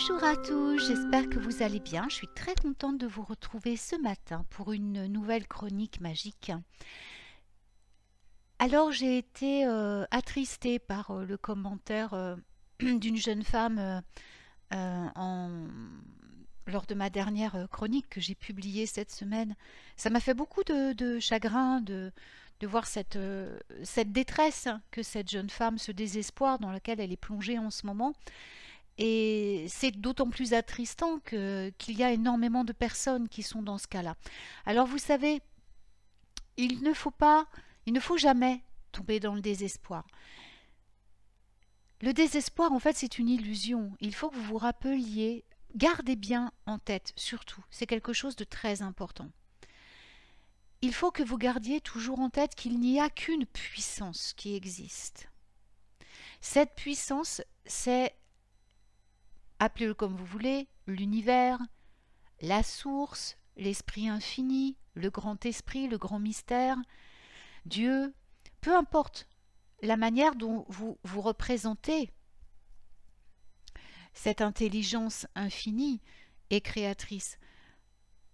Bonjour à tous, j'espère que vous allez bien. Je suis très contente de vous retrouver ce matin pour une nouvelle chronique magique. Alors j'ai été attristée par le commentaire d'une jeune femme lors de ma dernière chronique que j'ai publiée cette semaine. Ça m'a fait beaucoup de chagrin de voir cette détresse que cette jeune femme, ce désespoir dans lequel elle est plongée en ce moment. Et c'est d'autant plus attristant qu'il y a énormément de personnes qui sont dans ce cas-là. Alors vous savez, il ne faut jamais tomber dans le désespoir. Le désespoir, en fait, c'est une illusion. Il faut que vous vous rappeliez, gardez bien en tête, surtout, c'est quelque chose de très important. Il faut que vous gardiez toujours en tête qu'il n'y a qu'une puissance qui existe. Cette puissance, c'est, appelez-le comme vous voulez, l'univers, la source, l'esprit infini, le grand esprit, le grand mystère, Dieu, peu importe la manière dont vous représentez cette intelligence infinie et créatrice.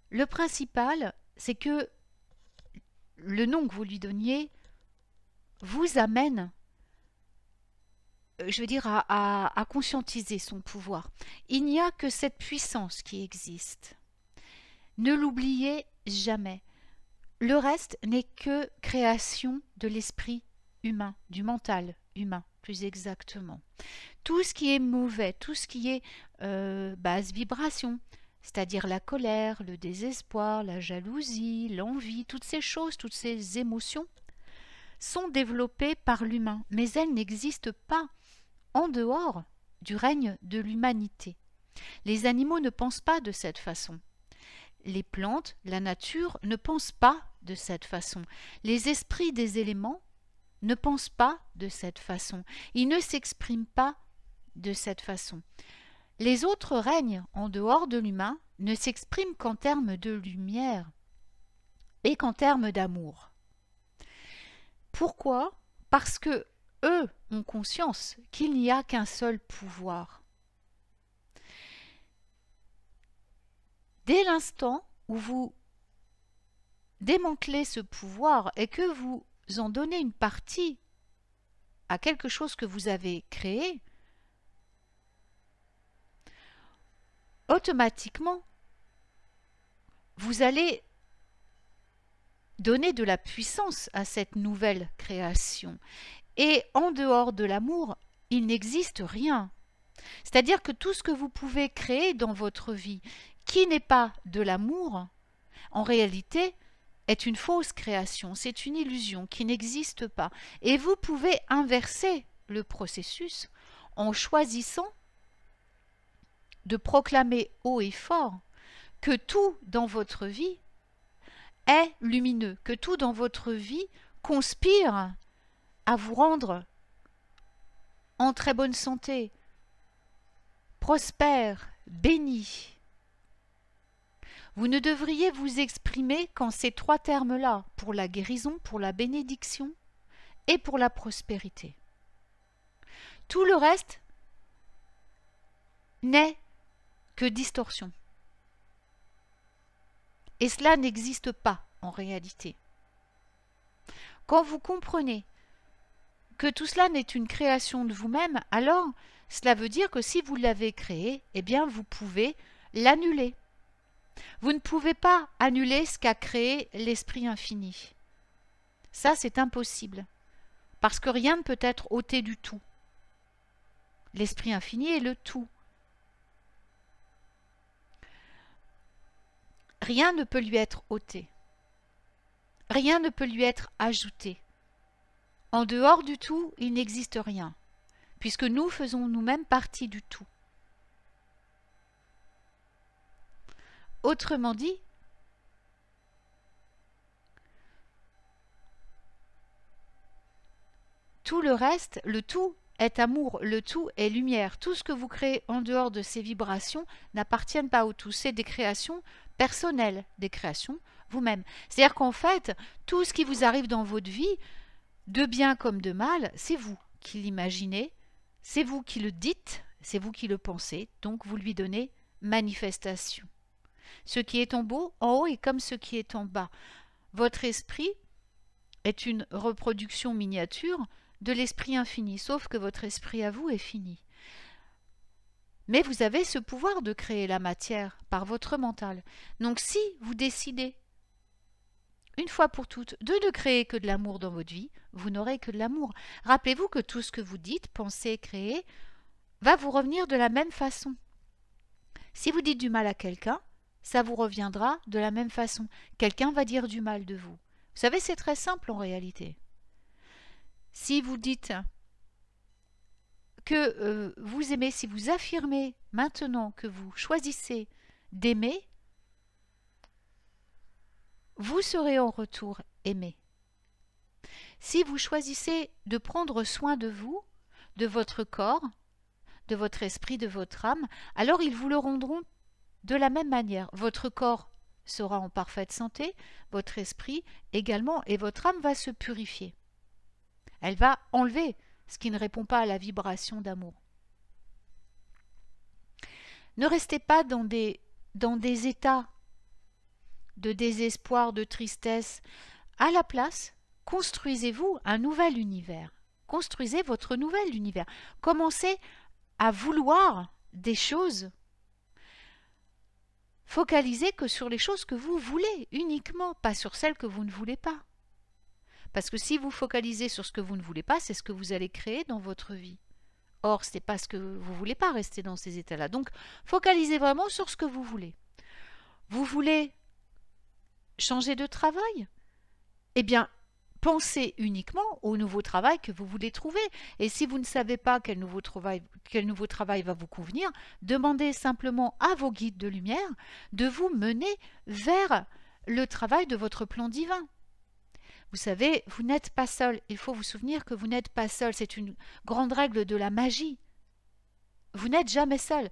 Le principal, c'est que le nom que vous lui donniez vous amène, je veux dire, à conscientiser son pouvoir. Il n'y a que cette puissance qui existe. Ne l'oubliez jamais. Le reste n'est que création de l'esprit humain, du mental humain, plus exactement. Tout ce qui est mauvais, tout ce qui est basse vibration, c'est-à-dire la colère, le désespoir, la jalousie, l'envie, toutes ces choses, toutes ces émotions, sont développées par l'humain, mais elles n'existent pas en dehors du règne de l'humanité. Les animaux ne pensent pas de cette façon. Les plantes, la nature ne pensent pas de cette façon. Les esprits des éléments ne pensent pas de cette façon. Ils ne s'expriment pas de cette façon. Les autres règnes en dehors de l'humain ne s'expriment qu'en termes de lumière et qu'en termes d'amour. Pourquoi? Parce que eux ont conscience qu'il n'y a qu'un seul pouvoir. Dès l'instant où vous démantelez ce pouvoir et que vous en donnez une partie à quelque chose que vous avez créé, automatiquement, vous allez donner de la puissance à cette nouvelle création. Et en dehors de l'amour, il n'existe rien. C'est-à-dire que tout ce que vous pouvez créer dans votre vie qui n'est pas de l'amour, en réalité, est une fausse création, c'est une illusion qui n'existe pas. Et vous pouvez inverser le processus en choisissant de proclamer haut et fort que tout dans votre vie est lumineux, que tout dans votre vie conspire à vous rendre en très bonne santé, prospère, béni. Vous ne devriez vous exprimer qu'en ces trois termes-là, pour la guérison, pour la bénédiction et pour la prospérité. Tout le reste n'est que distorsion. Et cela n'existe pas en réalité. Quand vous comprenez que tout cela n'est une création de vous-même, alors cela veut dire que si vous l'avez créé, eh bien vous pouvez l'annuler. Vous ne pouvez pas annuler ce qu'a créé l'esprit infini. Ça, c'est impossible. Parce que rien ne peut être ôté du tout. L'esprit infini est le tout. Rien ne peut lui être ôté. Rien ne peut lui être ajouté. En dehors du tout, il n'existe rien, puisque nous faisons nous-mêmes partie du tout. Autrement dit, tout le reste, le tout est amour, le tout est lumière. Tout ce que vous créez en dehors de ces vibrations n'appartient pas au tout. C'est des créations personnelles, des créations vous-même. C'est-à-dire qu'en fait, tout ce qui vous arrive dans votre vie, de bien comme de mal, c'est vous qui l'imaginez, c'est vous qui le dites, c'est vous qui le pensez, donc vous lui donnez manifestation. Ce qui est en haut est comme ce qui est en bas. Votre esprit est une reproduction miniature de l'esprit infini, sauf que votre esprit à vous est fini. Mais vous avez ce pouvoir de créer la matière par votre mental. Donc si vous décidez, une fois pour toutes, de ne créer que de l'amour dans votre vie, vous n'aurez que de l'amour. Rappelez-vous que tout ce que vous dites, pensez, créez, va vous revenir de la même façon. Si vous dites du mal à quelqu'un, ça vous reviendra de la même façon. Quelqu'un va dire du mal de vous. Vous savez, c'est très simple en réalité. Si vous dites que vous aimez, si vous affirmez maintenant que vous choisissez d'aimer, vous serez en retour aimé. Si vous choisissez de prendre soin de vous, de votre corps, de votre esprit, de votre âme, alors ils vous le rendront de la même manière. Votre corps sera en parfaite santé, votre esprit également, et votre âme va se purifier. Elle va enlever ce qui ne répond pas à la vibration d'amour. Ne restez pas dans des états de désespoir, de tristesse. À la place, construisez-vous un nouvel univers. Construisez votre nouvel univers. Commencez à vouloir des choses. Focalisez que sur les choses que vous voulez uniquement, pas sur celles que vous ne voulez pas. Parce que si vous focalisez sur ce que vous ne voulez pas, c'est ce que vous allez créer dans votre vie. Or, ce n'est pas ce que vous ne voulez pas rester dans ces états-là. Donc, focalisez vraiment sur ce que vous voulez. Vous voulez changer de travail? Eh bien, pensez uniquement au nouveau travail que vous voulez trouver. Et si vous ne savez pas quel nouveau travail va vous convenir, demandez simplement à vos guides de lumière de vous mener vers le travail de votre plan divin. Vous savez, vous n'êtes pas seul. Il faut vous souvenir que vous n'êtes pas seul. C'est une grande règle de la magie. Vous n'êtes jamais seul.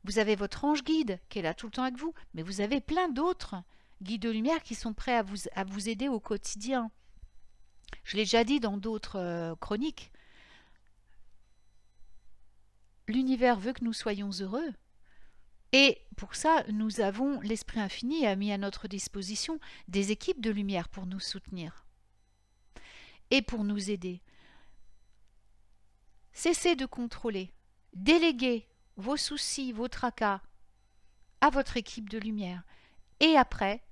Vous avez votre ange guide qui est là tout le temps avec vous, mais vous avez plein d'autres guides de lumière qui sont prêts à vous aider au quotidien. Je l'ai déjà dit dans d'autres chroniques. L'univers veut que nous soyons heureux. Et pour ça, nous avons l'Esprit infini a mis à notre disposition des équipes de lumière pour nous soutenir et pour nous aider. Cessez de contrôler. Déléguez vos soucis, vos tracas à votre équipe de lumière. Et après,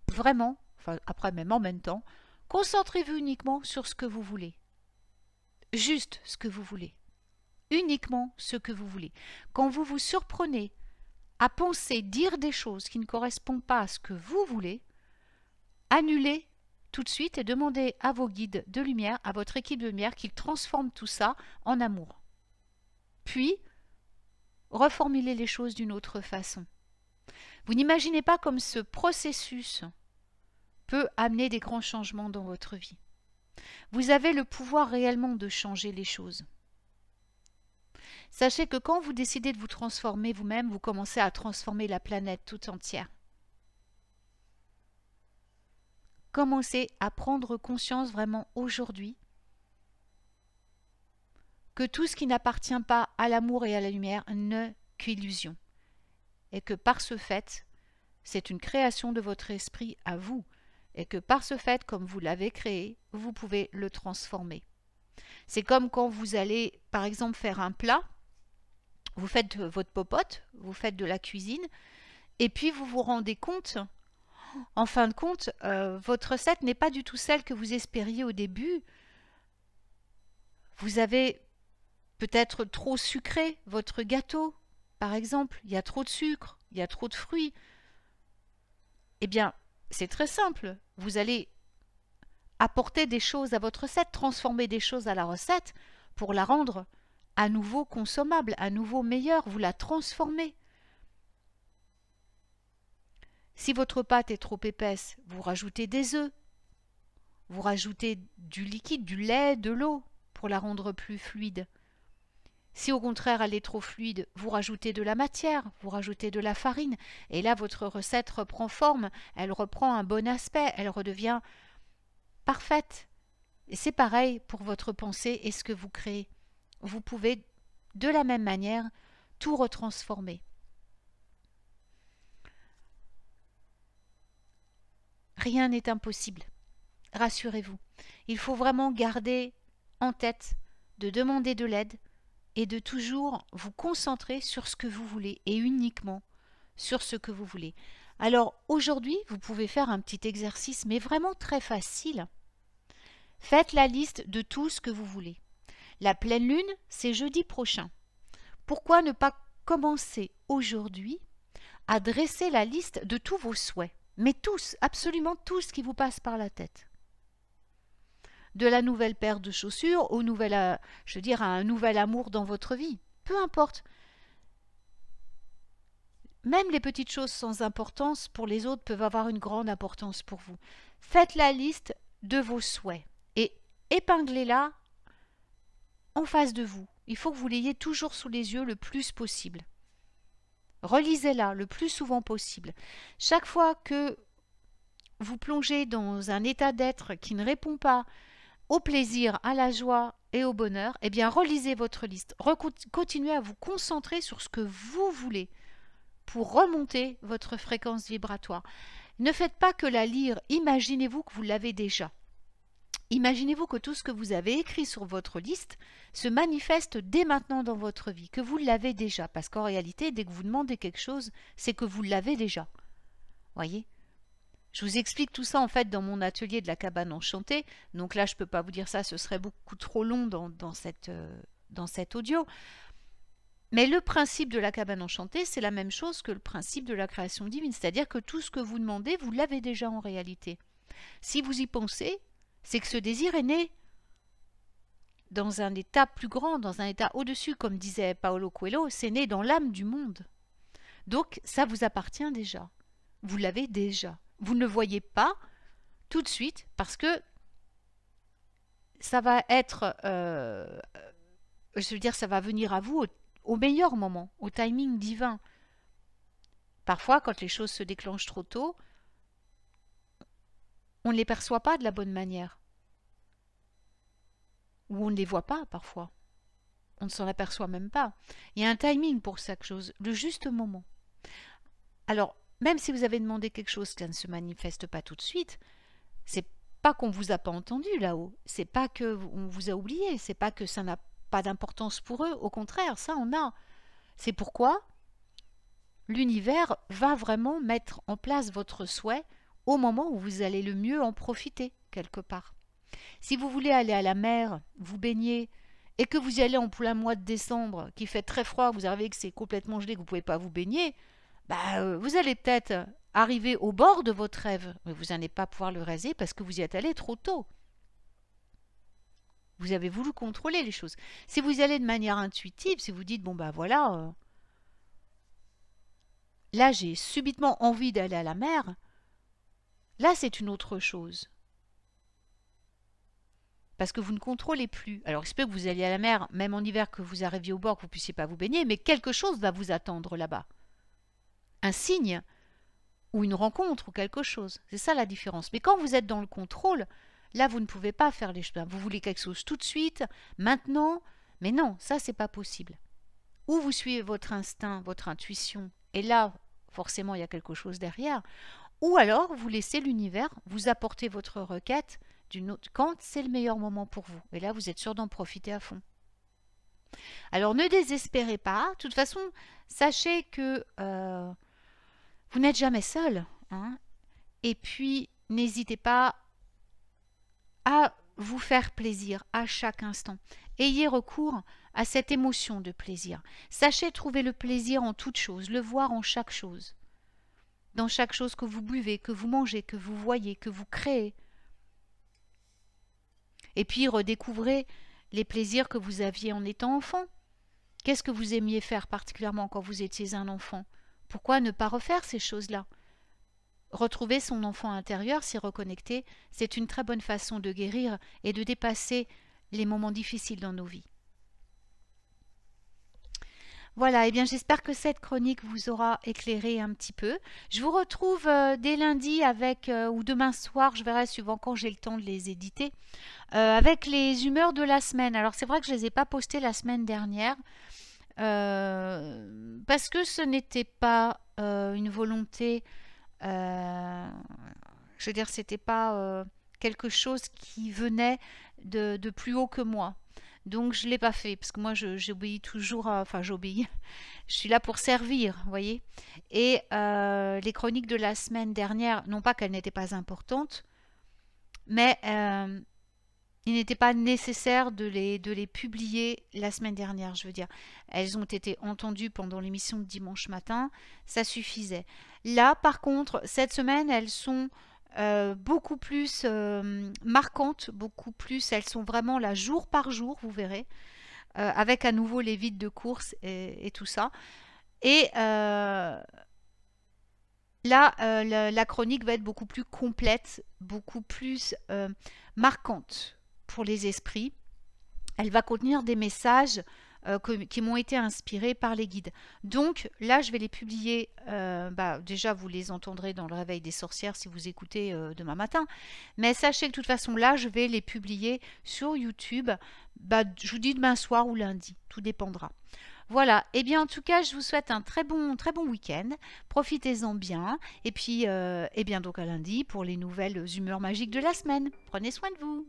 vraiment, enfin après même en même temps, concentrez-vous uniquement sur ce que vous voulez. Juste ce que vous voulez. Uniquement ce que vous voulez. Quand vous vous surprenez à penser, dire des choses qui ne correspondent pas à ce que vous voulez, annulez tout de suite et demandez à vos guides de lumière, à votre équipe de lumière, qu'ils transforment tout ça en amour. Puis, reformulez les choses d'une autre façon. Vous n'imaginez pas comme ce processus peut amener des grands changements dans votre vie. Vous avez le pouvoir réellement de changer les choses. Sachez que quand vous décidez de vous transformer vous-même, vous commencez à transformer la planète tout entière. Commencez à prendre conscience vraiment aujourd'hui que tout ce qui n'appartient pas à l'amour et à la lumière n'est qu'illusion. Et que par ce fait, c'est une création de votre esprit à vous. Et que par ce fait, comme vous l'avez créé, vous pouvez le transformer. C'est comme quand vous allez, par exemple, faire un plat. Vous faites votre popote, vous faites de la cuisine, et puis vous vous rendez compte, en fin de compte, votre recette n'est pas du tout celle que vous espériez au début. Vous avez peut-être trop sucré votre gâteau, par exemple. Il y a trop de sucre, il y a trop de fruits. Eh bien, c'est très simple. Vous allez apporter des choses à votre recette, transformer des choses à la recette pour la rendre à nouveau consommable, à nouveau meilleure, vous la transformez. Si votre pâte est trop épaisse, vous rajoutez des œufs, vous rajoutez du liquide, du lait, de l'eau pour la rendre plus fluide. Si au contraire elle est trop fluide, vous rajoutez de la matière, vous rajoutez de la farine, et là votre recette reprend forme, elle reprend un bon aspect, elle redevient parfaite. Et c'est pareil pour votre pensée et ce que vous créez. Vous pouvez de la même manière tout retransformer. Rien n'est impossible. Rassurez-vous. Il faut vraiment garder en tête de demander de l'aide et de toujours vous concentrer sur ce que vous voulez et uniquement sur ce que vous voulez. Alors aujourd'hui, vous pouvez faire un petit exercice, mais vraiment très facile. Faites la liste de tout ce que vous voulez. La pleine lune, c'est jeudi prochain. Pourquoi ne pas commencer aujourd'hui à dresser la liste de tous vos souhaits? Mais tous, absolument tout ce qui vous passe par la tête. De la nouvelle paire de chaussures au nouvel, je veux dire, à un nouvel amour dans votre vie. Peu importe. Même les petites choses sans importance pour les autres peuvent avoir une grande importance pour vous. Faites la liste de vos souhaits et épinglez-la en face de vous. Il faut que vous l'ayez toujours sous les yeux le plus possible. Relisez-la le plus souvent possible. Chaque fois que vous plongez dans un état d'être qui ne répond pas au plaisir, à la joie et au bonheur, eh bien relisez votre liste. Continuez à vous concentrer sur ce que vous voulez pour remonter votre fréquence vibratoire. Ne faites pas que la lire, imaginez-vous que vous l'avez déjà. Imaginez-vous que tout ce que vous avez écrit sur votre liste se manifeste dès maintenant dans votre vie, que vous l'avez déjà, parce qu'en réalité, dès que vous demandez quelque chose, c'est que vous l'avez déjà. Voyez ? Je vous explique tout ça en fait dans mon atelier de la cabane enchantée, donc là je ne peux pas vous dire ça, ce serait beaucoup trop long dans cet audio. Mais le principe de la cabane enchantée, c'est la même chose que le principe de la création divine, c'est-à-dire que tout ce que vous demandez, vous l'avez déjà en réalité. Si vous y pensez, c'est que ce désir est né dans un état plus grand, dans un état au-dessus, comme disait Paolo Coelho, c'est né dans l'âme du monde. Donc ça vous appartient déjà, vous l'avez déjà. Vous ne le voyez pas tout de suite parce que ça va être, je veux dire, ça va venir à vous au meilleur moment, au timing divin. Parfois, quand les choses se déclenchent trop tôt, on ne les perçoit pas de la bonne manière. Ou on ne les voit pas parfois. On ne s'en aperçoit même pas. Il y a un timing pour chaque chose, le juste moment. Alors, même si vous avez demandé quelque chose qui ne se manifeste pas tout de suite, c'est pas qu'on vous a pas entendu là-haut, c'est pas que on vous a oublié, c'est pas que ça n'a pas d'importance pour eux, au contraire, ça on a. C'est pourquoi l'univers va vraiment mettre en place votre souhait au moment où vous allez le mieux en profiter, quelque part. Si vous voulez aller à la mer, vous baigner, et que vous y allez en plein mois de décembre, qu'il fait très froid, vous arrivez que c'est complètement gelé, que vous ne pouvez pas vous baigner, vous allez peut-être arriver au bord de votre rêve, mais vous n'allez pas pouvoir le réaliser parce que vous y êtes allé trop tôt. Vous avez voulu contrôler les choses. Si vous y allez de manière intuitive, si vous dites, bon voilà, là j'ai subitement envie d'aller à la mer, là c'est une autre chose. Parce que vous ne contrôlez plus. Alors, il se peut que vous alliez à la mer, même en hiver, que vous arriviez au bord, que vous ne puissiez pas vous baigner, mais quelque chose va vous attendre là-bas. Un signe, ou une rencontre, ou quelque chose. C'est ça la différence. Mais quand vous êtes dans le contrôle, là, vous ne pouvez pas faire les choses. Vous voulez quelque chose tout de suite, maintenant, mais non, ça, c'est pas possible. Ou vous suivez votre instinct, votre intuition, et là, forcément, il y a quelque chose derrière. Ou alors, vous laissez l'univers vous apporter votre requête quand c'est le meilleur moment pour vous. Et là, vous êtes sûr d'en profiter à fond. Alors, ne désespérez pas. De toute façon, sachez que vous n'êtes jamais seul. Hein. Et puis, n'hésitez pas à vous faire plaisir à chaque instant. Ayez recours à cette émotion de plaisir. Sachez trouver le plaisir en toute chose, le voir en chaque chose. Dans chaque chose que vous buvez, que vous mangez, que vous voyez, que vous créez. Et puis redécouvrez les plaisirs que vous aviez en étant enfant. Qu'est-ce que vous aimiez faire particulièrement quand vous étiez un enfant? Pourquoi ne pas refaire ces choses-là? Retrouver son enfant intérieur, s'y reconnecter, c'est une très bonne façon de guérir et de dépasser les moments difficiles dans nos vies. Voilà, et bien j'espère que cette chronique vous aura éclairé un petit peu. Je vous retrouve dès lundi avec, ou demain soir, je verrai suivant quand j'ai le temps de les éditer, avec les humeurs de la semaine. Alors c'est vrai que je ne les ai pas postées la semaine dernière, parce que ce n'était pas une volonté, je veux dire, c'était pas quelque chose qui venait de plus haut que moi. Donc je ne l'ai pas fait, parce que moi j'obéis toujours, enfin j'obéis, je suis là pour servir, vous voyez. Et les chroniques de la semaine dernière, non pas qu'elles n'étaient pas importantes, mais il n'était pas nécessaire de les publier la semaine dernière, je veux dire. Elles ont été entendues pendant l'émission de dimanche matin, ça suffisait. Là, par contre, cette semaine, elles sont beaucoup plus marquantes, beaucoup plus, elles sont vraiment là jour par jour, vous verrez, avec à nouveau les vides de course et tout ça. Et là, la chronique va être beaucoup plus complète, beaucoup plus marquante pour les esprits. Elle va contenir des messages qui m'ont été inspirés par les guides. Donc là, je vais les publier. Déjà, vous les entendrez dans le réveil des sorcières si vous écoutez demain matin. Mais sachez que de toute façon, là, je vais les publier sur YouTube. Je vous dis demain soir ou lundi. Tout dépendra. Voilà, et bien en tout cas, je vous souhaite un très bon week-end. Profitez-en bien. Et puis, donc à lundi pour les nouvelles humeurs magiques de la semaine. Prenez soin de vous.